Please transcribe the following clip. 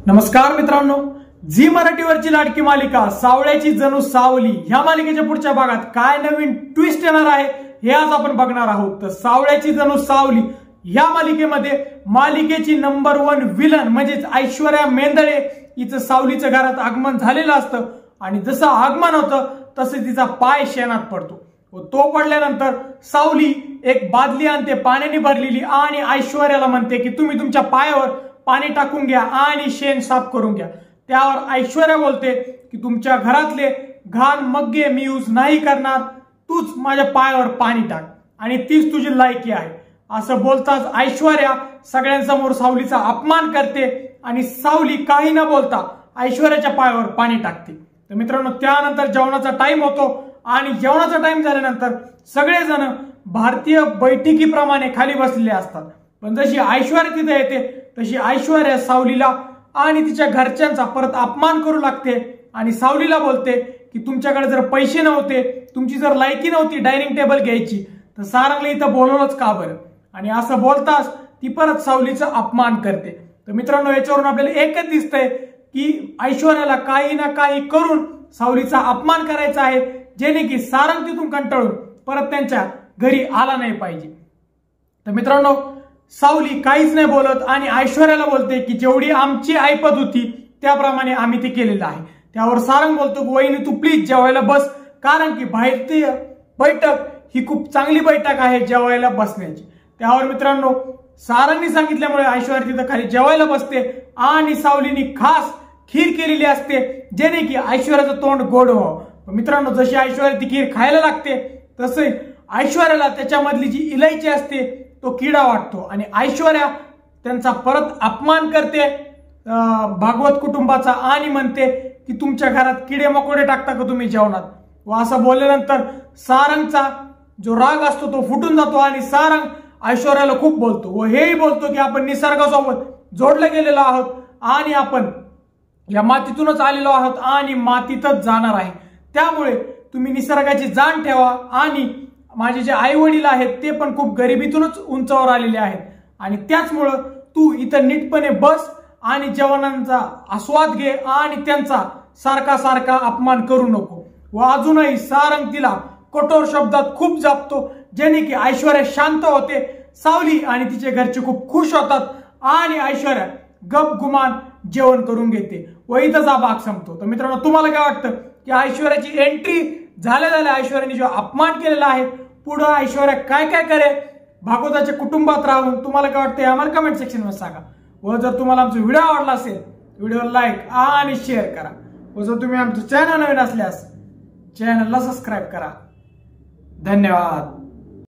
नमस्कार मित्रांनो, झी मराठीवरची लाडकी मालिका सावळ्याची जणू सावली ह्या मालिकेच्या पुढच्या भागात काय नवीन ट्विस्ट येणार आहे हे आज आपण बघणार आहोत। तर सावळ्याची जणू सावली ह्या मालिकेमध्ये मालिकेची नंबर 1 विलन म्हणजे ऐश्वर्या मेंदळे हिचं सावलीच्या घरात आगमन झालेलं असतं आणि जसं आगमन होतं तसे तिचा पाय शेणात पडतो व तो पडल्यानंतर सावली एक बादली आणते पाण्याने भरलेली आणि ऐश्वर्याला म्हणते की तुम्ही तुमच्या पायावर पाणी टाकून घ्या आणि शेण साफ करून घ्या। त्यावर ऐश्वर्या बोलते की तुमच्या घरातले घाण मग्गे मी यूज नाही करणार, तूच माझ्या पायावर पाणी टाक आणि तीच तुझी लायकी आहे। असं बोलताच ऐश्वर्या सगळ्यांसमोर सावलीचा अपमान करते आणि सावली काही न बोलता ऐश्वर्याच्या पायावर पाणी टाकते। तर मित्रांनो, त्यानंतर जेवणाचा टाइम होतो आणि जेवणाचा टाइम झाल्यानंतर सगळेजण भारतीय बैठकीप्रमाणे खाली बसलेले असतात, पण जशी ऐश्वर्या तिथे येते तशी ऐश्वर्या सावलीला आणि तिच्या घरच्यांचा परत अपमान करू लागते आणि सावलीला बोलते की तुमच्याकडे जर पैसे नव्हते, तुमची जर लायकी नव्हती डायनिंग टेबल घ्यायची तर सारंगला इथं बोलवलंच का बरं। आणि असं बोलताच ती परत सावलीचा अपमान करते। तर मित्रांनो, याच्यावरून आपल्याला एकच दिसतंय की ऐश्वर्याला काही ना काही करून सावलीचा अपमान करायचा आहे, जेणे की सारंग तिथून कंटाळून परत त्यांच्या घरी आला नाही पाहिजे। तर मित्रांनो, सावली काहीच नाही बोलत आणि ऐश्वर्याला बोलते की जेवढी आमची ऐपत होती त्याप्रमाणे आम्ही ते केलेलं आहे। त्यावर सारंग बोलतो की वहिनी तू प्लीज जेवायला बस, कारण की भारतीय बैठक ही खूप चांगली बैठक आहे जेवायला बसण्याची। त्यावर मित्रांनो, सारंगनी सांगितल्यामुळे ऐश्वर्या तिथं खाली जेवायला बसते आणि सावलीनी खास खीर केलेली असते जेणे की ऐश्वर्याचं तोंड गोड व्हावं। मित्रांनो, जशी ऐश्वर्या ती खीर खायला लागते तसे ऐश्वर्याला त्याच्यामधली जी इलायची असते तो किडा वाटतो आणि ऐश्वर्या त्यांचा परत अपमान करते भागवत कुटुंबाचा आणि म्हणते की तुमच्या घरात किडे मकोडे टाकता का तुम्ही जेवणात। व असं बोलल्यानंतर सारंगचा जो राग असतो तो फुटून जातो आणि सारंग ऐश्वर्याला खूप बोलतो व हेही बोलतो की आपण निसर्गासोबत जोडले गेलेलो आहोत आणि आपण या मातीतूनच आलेलो आहोत आणि मातीतच जाणार आहे, त्यामुळे तुम्ही निसर्गाची जाण ठेवा आणि माझे जे आई वडील आहेत ते पण खूप गरिबीतूनच उंचावर आलेले आहेत आणि त्याचमुळे तू इथं नीटपणे बस आणि जेवणाचा आस्वाद घे आणि त्यांचा सारखा सारखा अपमान करू नको। व अजूनही सारंग तिला कठोर शब्दात खूप जापतो जेणे की ऐश्वर्या शांत होते। सावली आणि तिचे घरचे खूप खुश होतात आणि ऐश्वर्या गपगुमान जेवण करून घेते व इथंच हा भाग संपतो। तर मित्रांनो, तुम्हाला काय वाटतं की ऐश्वर्याची एंट्री झाल्या ऐश्वर्याने जो अपमान केलेला आहे पुढे ऐश्वर्या काय काय करे भागवताच्या कुटुंबात राहून, तुम्हाला काय वाटतं आम्हाला कमेंट सेक्शन मध्ये सांगा। व जर तुम्हाला आमचा व्हिडिओ आवडला असेल व्हिडिओ लाईक आणि शेअर करा व जर तुम्ही आमचं चॅनल नवीन असल्यास चॅनलला सबस्क्राईब करा। धन्यवाद।